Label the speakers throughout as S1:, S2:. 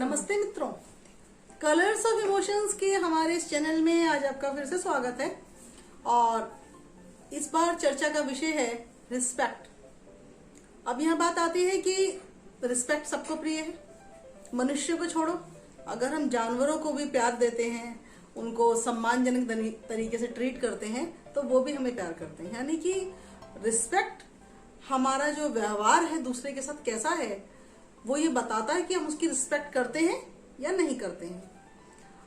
S1: नमस्ते मित्रों, colours of emotions के हमारे इस चैनल में आज आपका फिर से स्वागत है। और इस बार चर्चा का विषय है रिस्पेक्ट। अब यह बात आती है कि रिस्पेक्ट सबको प्रिय है। मनुष्य को छोड़ो, अगर हम जानवरों को भी प्यार देते हैं, उनको सम्मानजनक तरीके से ट्रीट करते हैं, तो वो भी हमें प्यार करते हैं। यानी कि रिस्पेक्ट हमारा जो व्यवहार है दूसरे के साथ कैसा है, वो ये बताता है कि हम उसकी रिस्पेक्ट करते हैं या नहीं करते हैं।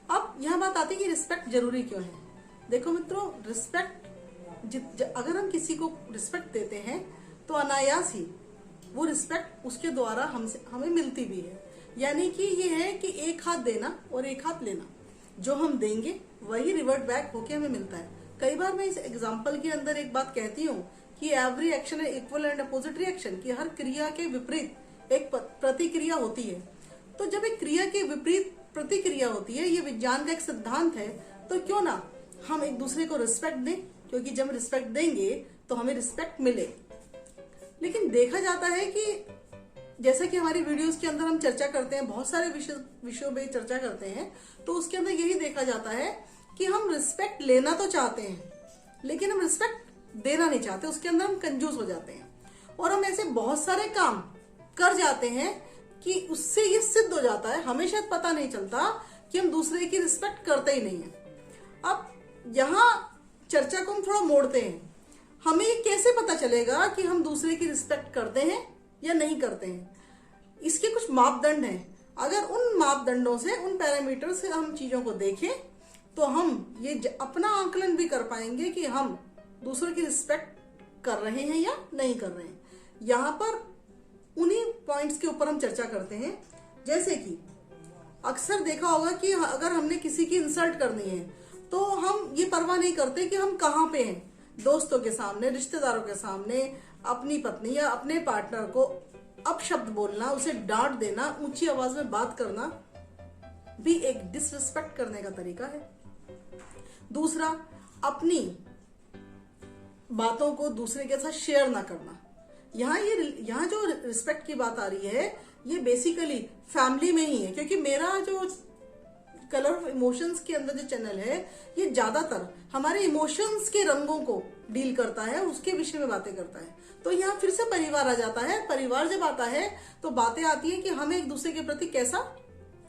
S1: अब यह बात आती है कि रिस्पेक्ट जरूरी क्यों है। देखो मित्रों, रिस्पेक्ट अगर हम किसी को रिस्पेक्ट देते हैं तो अनायास ही वो रिस्पेक्ट उसके द्वारा हमें मिलती भी है। यानी कि ये है कि एक हाथ देना और एक हाथ लेना, जो हम देंगे वही रिवर्ट बैक होके हमें मिलता है। कई बार मैं इस एग्जाम्पल के अंदर एक बात कहती हूँ कि एवरी एक्शन है इक्वल एंड अपोजिट रिएक्शन, कि हर क्रिया के विपरीत एक प्रतिक्रिया होती है। तो जब एक क्रिया के विपरीत प्रतिक्रिया होती है, ये विज्ञान का एक सिद्धांत है, तो क्यों ना हम एक दूसरे को रिस्पेक्ट दें, क्योंकि जब रिस्पेक्ट देंगे तो हमें रिस्पेक्ट मिले। लेकिन देखा जाता है कि जैसा कि हमारी वीडियोस के अंदर हम चर्चा करते हैं, बहुत सारे विषयों पे चर्चा करते हैं, तो उसके अंदर यही देखा जाता है कि हम रिस्पेक्ट लेना तो चाहते हैं लेकिन हम रिस्पेक्ट देना नहीं चाहते। उसके अंदर हम कंजूस हो जाते हैं और हम ऐसे बहुत सारे काम कर जाते हैं कि उससे ये सिद्ध हो जाता है, हमें शायद पता नहीं चलता कि हम दूसरे की रिस्पेक्ट करते ही नहीं है। अब यहाँ चर्चा को हम थोड़ा मोड़ते हैं। हमें ये कैसे पता चलेगा कि हम दूसरे की रिस्पेक्ट करते हैं या नहीं करते हैं? इसके कुछ मापदंड हैं। अगर उन मापदंडों से, उन पैरामीटर से हम चीजों को देखें तो हम ये अपना आकलन भी कर पाएंगे कि हम दूसरों की रिस्पेक्ट कर रहे हैं या नहीं कर रहे हैं। यहाँ पर उन्हीं पॉइंट्स के ऊपर हम चर्चा करते हैं। जैसे कि अक्सर देखा होगा कि अगर हमने किसी की इंसल्ट करनी है तो हम ये परवाह नहीं करते कि हम कहाँ पे हैं। दोस्तों के सामने, रिश्तेदारों के सामने, अपनी पत्नी या अपने पार्टनर को अपशब्द बोलना, उसे डांट देना, ऊंची आवाज में बात करना भी एक डिसरिस्पेक्ट करने का तरीका है। दूसरा, अपनी बातों को दूसरे के साथ शेयर ना करना। यहाँ जो रिस्पेक्ट की बात आ रही है, ये बेसिकली फैमिली में ही है, क्योंकि मेरा जो कलर ऑफ इमोशंस के अंदर जो चैनल है, ये ज्यादातर हमारे इमोशंस के रंगों को डील करता है, उसके विषय में बातें करता है। तो यहाँ फिर से परिवार आ जाता है। परिवार जब आता है तो बातें आती है कि हम एक दूसरे के प्रति कैसा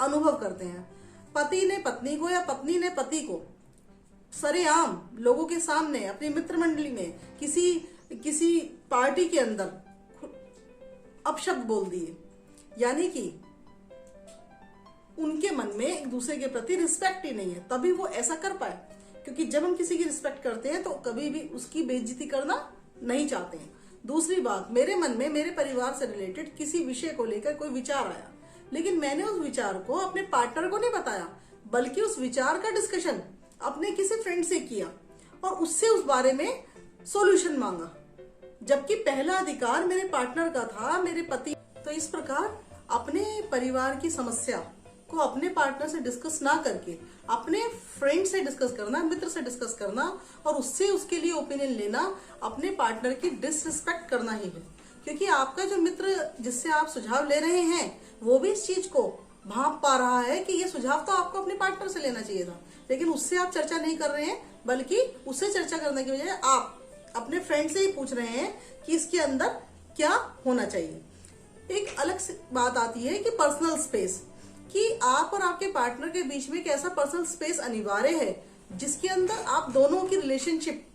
S1: अनुभव करते हैं। पति ने पत्नी को या पत्नी ने पति को सरेआम लोगों के सामने, अपनी मित्र मंडली में, किसी पार्टी के अंदर अपशब्द बोल दिए, यानी कि उनके मन में एक दूसरे के प्रति रिस्पेक्ट ही नहीं है। तभी वो ऐसा कर पाए, क्योंकि जब हम किसी की रिस्पेक्ट करते हैं तो कभी भी उसकी बेइज्जती करना नहीं चाहते हैं। दूसरी बात, मेरे मन में मेरे परिवार से रिलेटेड किसी विषय को लेकर कोई विचार आया, लेकिन मैंने उस विचार को अपने पार्टनर को नहीं बताया, बल्कि उस विचार का डिस्कशन अपने किसी फ्रेंड से किया और उससे उस बारे में सॉल्यूशन मांगा, जबकि पहला अधिकार मेरे पार्टनर का था, मेरे पति। तो इस प्रकार अपने परिवार की समस्या को अपने पार्टनर से डिस्कस ना करके अपने फ्रेंड से डिस्कस करना, मित्र से डिस्कस करना और उससे उसके लिए ओपिनियन लेना, अपने पार्टनर की डिसरिस्पेक्ट करना ही है। क्योंकि आपका जो मित्र जिससे आप सुझाव ले रहे हैं, वो भी इस चीज को भांप पा रहा है कि ये सुझाव तो आपको अपने पार्टनर से लेना चाहिए था, लेकिन उससे आप चर्चा नहीं कर रहे हैं, बल्कि उससे चर्चा करने की बजाय आप अपने फ्रेंड से ही पूछ रहे हैं कि इसके अंदर क्या होना चाहिए। एक अलग बात आती है कि पर्सनल स्पेस, कि आप और आपके पार्टनर के बीच में एक ऐसा पर्सनल स्पेस अनिवार्य है जिसके अंदर आप दोनों की रिलेशनशिप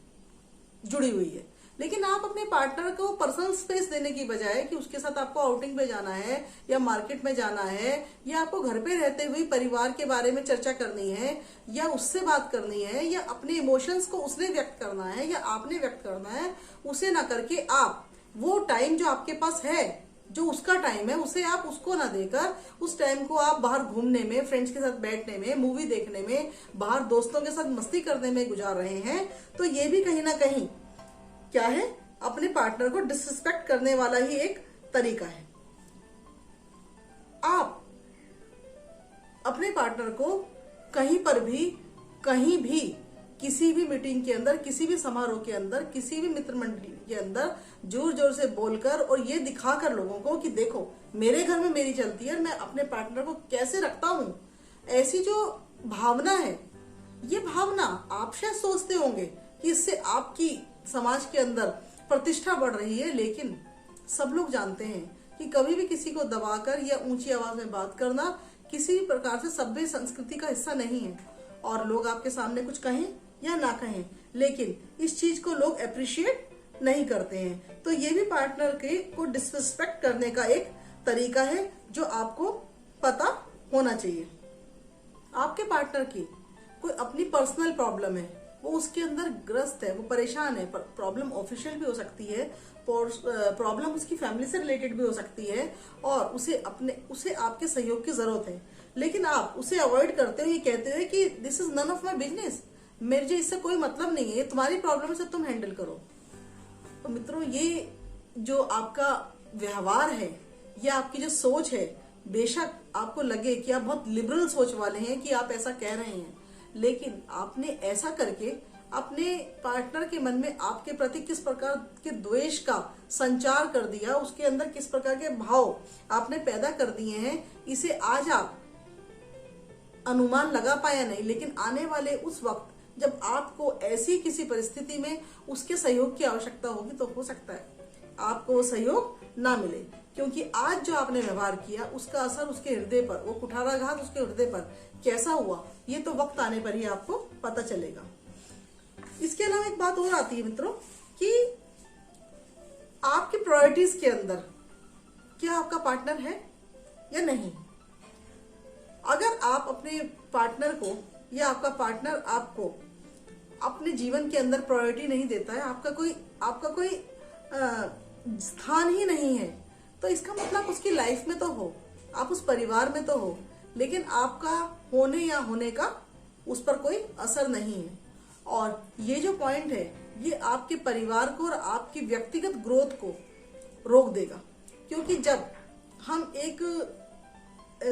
S1: जुड़ी हुई है। लेकिन आप अपने पार्टनर को पर्सनल स्पेस देने की बजाय कि उसके साथ आपको आउटिंग पे जाना है या मार्केट में जाना है या आपको घर पे रहते हुए परिवार के बारे में चर्चा करनी है या उससे बात करनी है या अपने इमोशंस को उसने व्यक्त करना है या आपने व्यक्त करना है, उसे ना करके आप वो टाइम जो आपके पास है, जो उसका टाइम है, उसे आप उसको ना देकर उस टाइम को आप बाहर घूमने में, फ्रेंड्स के साथ बैठने में, मूवी देखने में, बाहर दोस्तों के साथ मस्ती करने में गुजार रहे हैं, तो ये भी कहीं ना कहीं क्या है, अपने पार्टनर को डिसरिस्पेक्ट करने वाला ही एक तरीका है। आप अपने पार्टनर को कहीं पर भी, कहीं भी किसी भी मीटिंग के अंदर, किसी भी समारोह के अंदर, किसी भी मित्र मंडली के अंदर जोर जोर से बोलकर और ये दिखाकर लोगों को कि देखो मेरे घर में मेरी चलती है, मैं अपने पार्टनर को कैसे रखता हूँ, ऐसी जो भावना है, ये भावना आप शायद सोचते होंगे कि इससे आपकी समाज के अंदर प्रतिष्ठा बढ़ रही है, लेकिन सब लोग जानते हैं कि कभी भी किसी को दबाकर या ऊंची आवाज में बात करना किसी भी प्रकार से सभ्य संस्कृति का हिस्सा नहीं है। और लोग आपके सामने कुछ कहें या ना कहें, लेकिन इस चीज को लोग अप्रिशिएट नहीं करते हैं। तो ये भी पार्टनर के को डिसरिस्पेक्ट करने का एक तरीका है जो आपको पता होना चाहिए। आपके पार्टनर की कोई अपनी पर्सनल प्रॉब्लम है, वो उसके अंदर ग्रस्त है, वो परेशान है, प्रॉब्लम ऑफिशियल भी हो सकती है, प्रॉब्लम उसकी फैमिली से रिलेटेड भी हो सकती है, और उसे आपके सहयोग की जरूरत है, लेकिन आप उसे अवॉइड करते हो, ये कहते हुए कि this is none of my business, मुझे इससे कोई मतलब नहीं है, ये तुम्हारी प्रॉब्लम है, सब तुम हैंडल करो। तो मित्रों, ये जो आपका व्यवहार है या आपकी जो सोच है, बेशक आपको लगे कि आप बहुत लिबरल सोच वाले हैं कि आप ऐसा कह रहे हैं, लेकिन आपने ऐसा करके अपने पार्टनर के मन में आपके प्रति किस प्रकार के द्वेष का संचार कर दिया, उसके अंदर किस प्रकार के भाव आपने पैदा कर दिए हैं, इसे आज आप अनुमान लगा पाया नहीं, लेकिन आने वाले उस वक्त जब आपको ऐसी किसी परिस्थिति में उसके सहयोग की आवश्यकता होगी, तो हो सकता है आपको वो सहयोग ना मिले, क्योंकि आज जो आपने व्यवहार किया उसका असर उसके हृदय पर, वो कुठाराघात उसके हृदय पर कैसा हुआ, ये तो वक्त आने पर ही आपको पता चलेगा। इसके अलावा एक बात और आती है मित्रों कि आपकी प्रायोरिटीज के अंदर क्या आपका पार्टनर है या नहीं। अगर आप अपने पार्टनर को या आपका पार्टनर आपको अपने जीवन के अंदर प्रायोरिटी नहीं देता है, आपका कोई स्थान ही नहीं है, तो इसका मतलब उसकी लाइफ में तो हो, आप उस परिवार में तो हो, लेकिन आपका होने या होने का उस पर कोई असर नहीं है। और ये जो पॉइंट है, ये आपके परिवार को और आपकी व्यक्तिगत ग्रोथ को रोक देगा, क्योंकि जब हम एक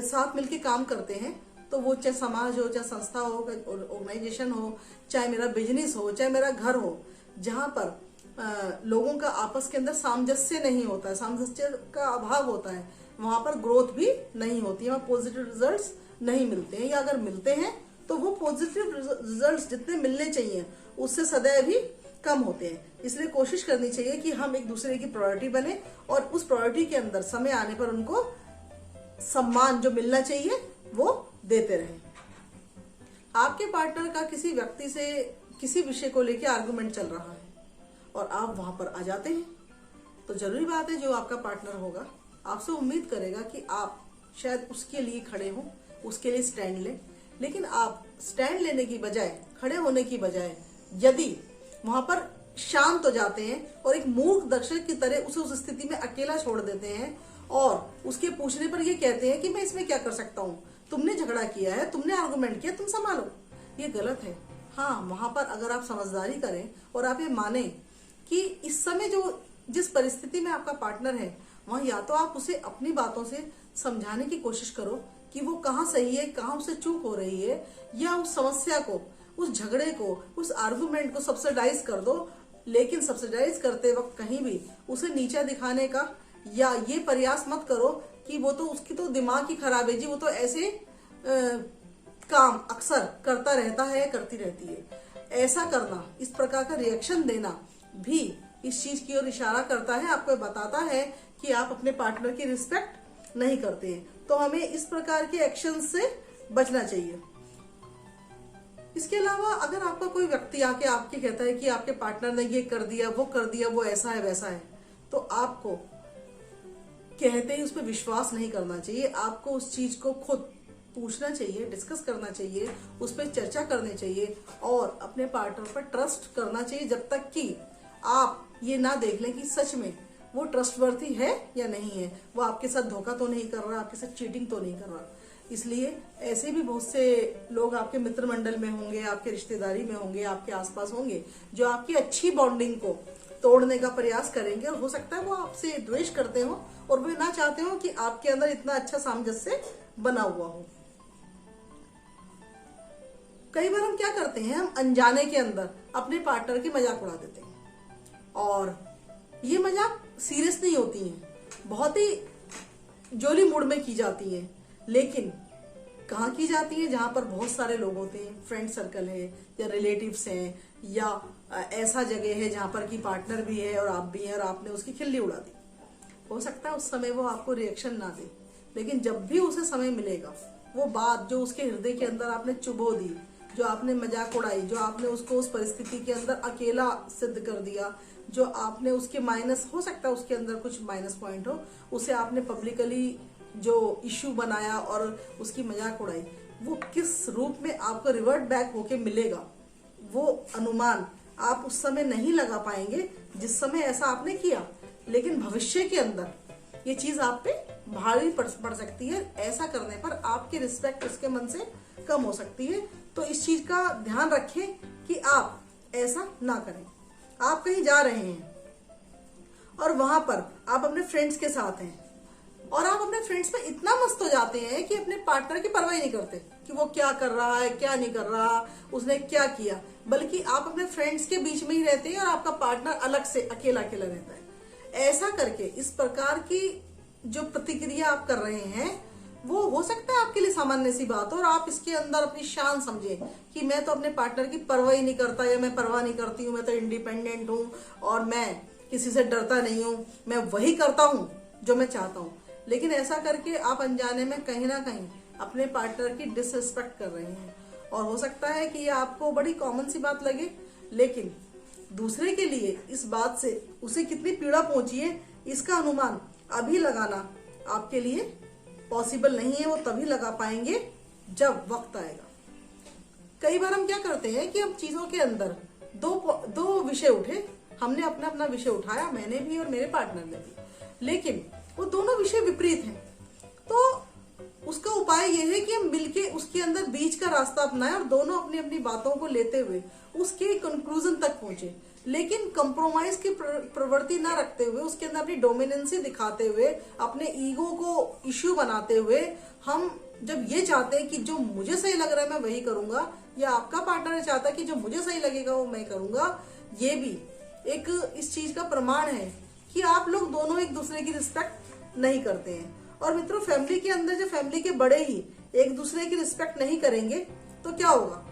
S1: साथ मिलके काम करते हैं, तो वो चाहे समाज हो, चाहे संस्था हो, ऑर्गेनाइजेशन हो, चाहे मेरा बिजनेस हो, चाहे मेरा घर हो, जहां पर लोगों का आपस के अंदर सामंजस्य नहीं होता है, सामंजस्य का अभाव होता है, वहां पर ग्रोथ भी नहीं होती है, वहां पॉजिटिव रिजल्ट्स नहीं मिलते हैं, या अगर मिलते हैं तो वो पॉजिटिव रिजल्ट्स जितने मिलने चाहिए उससे सदैव ही कम होते हैं। इसलिए कोशिश करनी चाहिए कि हम एक दूसरे की प्रायोरिटी बने और उस प्रायोरिटी के अंदर समय आने पर उनको सम्मान जो मिलना चाहिए वो देते रहें। आपके पार्टनर का किसी व्यक्ति से किसी विषय को लेकर आर्गुमेंट चल रहा है और आप वहां पर आ जाते हैं, तो जरूरी बात है जो आपका पार्टनर होगा आपसे उम्मीद करेगा कि आप शायद उसके लिए खड़े हो, उसके लिए स्टैंड लें, लेकिन आप स्टैंड लेने की बजाय, खड़े होने की बजाय यदि वहां पर शांत हो जाते हैं और एक मूर्ख दर्शक की तरह उसे उस स्थिति में अकेला छोड़ देते हैं और उसके पूछने पर ये कहते हैं कि मैं इसमें क्या कर सकता हूँ, तुमने झगड़ा किया है, तुमने आर्गुमेंट किया, तुम संभालो, ये गलत है। हाँ, वहां पर अगर आप समझदारी करें और आप ये माने कि इस समय जिस परिस्थिति में आपका पार्टनर है, वहां या तो आप उसे अपनी बातों से समझाने की कोशिश करो कि वो कहाँ सही है, कहाँ उसे चूक हो रही है, या उस समस्या को, उस झगड़े को, उस आर्गुमेंट को सब्सिडाइज कर दो, लेकिन सब्सिडाइज करते वक्त कहीं भी उसे नीचा दिखाने का या ये प्रयास मत करो कि वो तो उसकी तो दिमाग ही खराब है जी, वो तो ऐसे काम अक्सर करता रहता है, करती रहती है। ऐसा करना, इस प्रकार का रिएक्शन देना भी इस चीज की ओर इशारा करता है, आपको बताता है कि आप अपने पार्टनर की रिस्पेक्ट नहीं करते हैं। तो हमें इस प्रकार के एक्शन से बचना चाहिए। इसके अलावा अगर आपका कोई व्यक्ति आके आपके कहता है कि आपके पार्टनर ने ये कर दिया, वो कर दिया, वो ऐसा है वैसा है, तो आपको कहते ही उस पर विश्वास नहीं करना चाहिए। आपको उस चीज को खुद पूछना चाहिए, डिस्कस करना चाहिए, उस पर चर्चा करनी चाहिए और अपने पार्टनर पर ट्रस्ट करना चाहिए, जब तक कि आप ये ना देख लें कि सच में वो ट्रस्टवर्थी है या नहीं है, वो आपके साथ धोखा तो नहीं कर रहा, आपके साथ चीटिंग तो नहीं कर रहा। इसलिए ऐसे भी बहुत से लोग आपके मित्र मंडल में होंगे, आपके रिश्तेदारी में होंगे, आपके आसपास होंगे, जो आपकी अच्छी बॉन्डिंग को तोड़ने का प्रयास करेंगे, और हो सकता है वो आपसे द्वेष करते हो और वे ना चाहते हो कि आपके अंदर इतना अच्छा सामंजस्य बना हुआ हो। कई बार हम क्या करते हैं, हम अनजाने के अंदर अपने पार्टनर की मजाक उड़ा देते हैं और ये मजाक सीरियस नहीं होती है, बहुत ही जोली मूड में की जाती है। लेकिन कहाँ की जाती है? जहां पर बहुत सारे लोग होते हैं, फ्रेंड सर्कल है या रिलेटिव्स हैं या ऐसा जगह है जहां पर कि पार्टनर भी है और आप भी हैं और आपने उसकी खिल्ली उड़ा दी। हो सकता है उस समय वो आपको रिएक्शन ना दे, लेकिन जब भी उसे समय मिलेगा वो बात जो उसके हृदय के अंदर आपने चुभो दी, जो आपने मजाक उड़ाई, जो आपने उसको उस परिस्थिति के अंदर अकेला सिद्ध कर दिया, जो आपने उसके माइनस, हो सकता है उसके अंदर कुछ माइनस पॉइंट हो, उसे आपने पब्लिकली जो इश्यू बनाया और उसकी मजाक उड़ाई, वो किस रूप में आपको रिवर्ट बैक होके मिलेगा वो अनुमान आप उस समय नहीं लगा पाएंगे जिस समय ऐसा आपने किया। लेकिन भविष्य के अंदर ये चीज आप पे भारी पड़ सकती है। ऐसा करने पर आपकी रिस्पेक्ट उसके मन से कम हो सकती है। तो इस चीज का ध्यान रखें कि आप ऐसा ना करें। आप कहीं जा रहे हैं और वहां पर आप अपने फ्रेंड्स के साथ हैं और आप अपने फ्रेंड्स में इतना मस्त हो जाते हैं कि अपने पार्टनर की परवाह नहीं करते कि वो क्या कर रहा है, क्या नहीं कर रहा, उसने क्या किया, बल्कि आप अपने फ्रेंड्स के बीच में ही रहते हैं और आपका पार्टनर अलग से अकेला अकेला रहता है। ऐसा करके इस प्रकार की जो प्रतिक्रिया आप कर रहे हैं वो हो सकता है आपके लिए सामान्य सी बात हो और आप इसके अंदर अपनी शान समझें कि मैं तो अपने पार्टनर की परवाह ही नहीं करता या मैं परवाह नहीं करती हूँ, मैं तो इंडिपेंडेंट हूँ और मैं किसी से डरता नहीं हूँ, मैं वही करता हूँ जो मैं चाहता हूँ। लेकिन ऐसा करके आप अनजाने में कहीं ना कहीं अपने पार्टनर की डिसरिस्पेक्ट कर रहे हैं और हो सकता है कि ये आपको बड़ी कॉमन सी बात लगे, लेकिन दूसरे के लिए इस बात से उसे कितनी पीड़ा पहुंची है इसका अनुमान अभी लगाना आपके लिए पॉसिबल नहीं है। वो तभी लगा पाएंगे जब वक्त आएगा। कई बार हम क्या करते हैं कि हम चीजों के अंदर दो विषय उठे, हमने अपना अपना विषय उठाया, मैंने भी और मेरे पार्टनर ने भी, लेकिन वो दोनों विषय विपरीत हैं। तो उसका उपाय यह है कि हम मिलके उसके अंदर बीच का रास्ता अपनाएं और दोनों अपनी अपनी बातों को लेते हुए उसके कंक्लूजन तक पहुंचे, लेकिन कंप्रोमाइज की प्रवृत्ति ना रखते हुए, उसके अंदर अपनी डोमिनेंसी दिखाते हुए, अपने ईगो को इश्यू बनाते हुए हम जब ये चाहते हैं कि जो मुझे सही लग रहा है मैं वही करूंगा, या आपका पार्टनर चाहता है कि जो मुझे सही लगेगा वो मैं करूंगा, ये भी एक इस चीज का प्रमाण है कि आप लोग दोनों एक दूसरे की रिस्पेक्ट नहीं करते हैं। और मित्रों, फैमिली के अंदर जब फैमिली के बड़े ही एक दूसरे की रिस्पेक्ट नहीं करेंगे तो क्या होगा?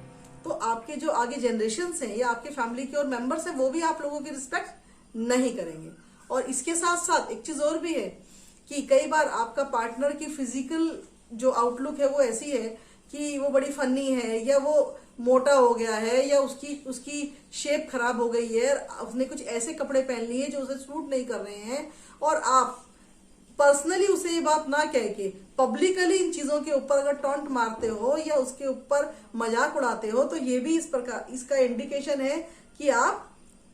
S1: तो आपके जो आगे जनरेशन्स हैं या आपके फैमिली के और मेंबर्स हैं वो भी आप लोगों की रिस्पेक्ट नहीं करेंगे। और इसके साथ साथ एक चीज और भी है कि कई बार आपका पार्टनर की फिजिकल जो आउटलुक है वो ऐसी है कि वो बड़ी फनी है, या वो मोटा हो गया है, या उसकी शेप खराब हो गई है, उसने कुछ ऐसे कपड़े पहन लिए जो उसे सूट नहीं कर रहे हैं, और आप पर्सनली उसे ये बात ना कह के पब्लिकली इन चीजों के ऊपर अगर टॉन्ट मारते हो या उसके ऊपर मजाक उड़ाते हो, तो ये भी इस प्रकार इसका इंडिकेशन है कि आप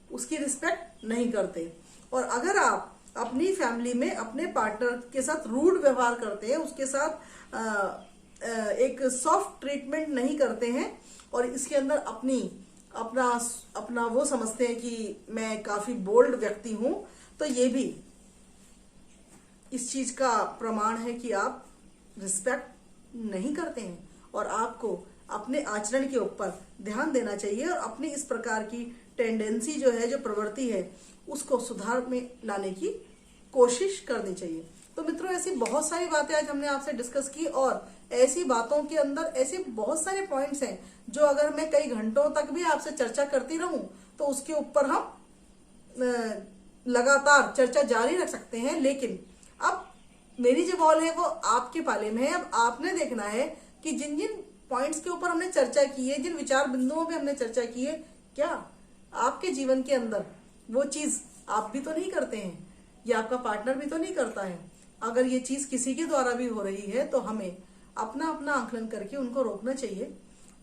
S1: उसकी रिस्पेक्ट नहीं करते। और अगर आप अपनी फैमिली में अपने पार्टनर के साथ रूड व्यवहार करते हैं, उसके साथ एक सॉफ्ट ट्रीटमेंट नहीं करते हैं और इसके अंदर अपना वो समझते हैं कि मैं काफी बोल्ड व्यक्ति हूं, तो ये भी इस चीज का प्रमाण है कि आप रिस्पेक्ट नहीं करते हैं। और आपको अपने आचरण के ऊपर ध्यान देना चाहिए और अपनी इस प्रकार की टेंडेंसी जो है, जो प्रवृत्ति है, उसको सुधार में लाने की कोशिश करनी चाहिए। तो मित्रों, ऐसी बहुत सारी बातें आज हमने आपसे डिस्कस की और ऐसी बातों के अंदर ऐसे बहुत सारे पॉइंट्स हैं जो अगर मैं कई घंटों तक भी आपसे चर्चा करती रहूं तो उसके ऊपर हम लगातार चर्चा जारी रख सकते हैं। लेकिन अब मेरी जो बॉल है वो आपके पाले में है। अब आपने देखना है कि जिन जिन पॉइंट्स के ऊपर हमने चर्चा की है, जिन विचार बिंदुओं पे हमने चर्चा की है, क्या आपके जीवन के अंदर वो चीज आप भी तो नहीं करते हैं या आपका पार्टनर भी तो नहीं करता है। अगर ये चीज किसी के द्वारा भी हो रही है तो हमें अपना अपना आकलन करके उनको रोकना चाहिए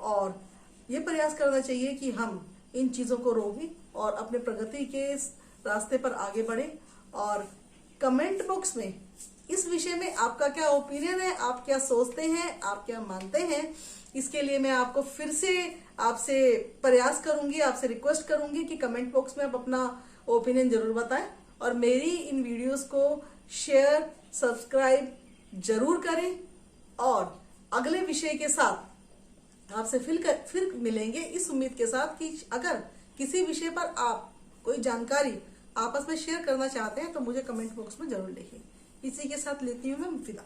S1: और ये प्रयास करना चाहिए कि हम इन चीजों को रोकें और अपने प्रगति के रास्ते पर आगे बढ़े। और कमेंट बॉक्स में इस विषय में आपका क्या ओपिनियन है, आप क्या सोचते हैं, आप क्या मानते हैं, इसके लिए मैं आपको फिर से आपसे प्रयास करूंगी, आपसे रिक्वेस्ट करूंगी कि कमेंट बॉक्स में आप अपना ओपिनियन जरूर बताएं और मेरी इन वीडियोस को शेयर, सब्सक्राइब जरूर करें और अगले विषय के साथ आपसे फिर मिलेंगे इस उम्मीद के साथ कि अगर किसी विषय पर आप कोई जानकारी आपस में शेयर करना चाहते हैं तो मुझे कमेंट बॉक्स में जरूर लिखिए। इसी के साथ लेती हूँ मैं विदा।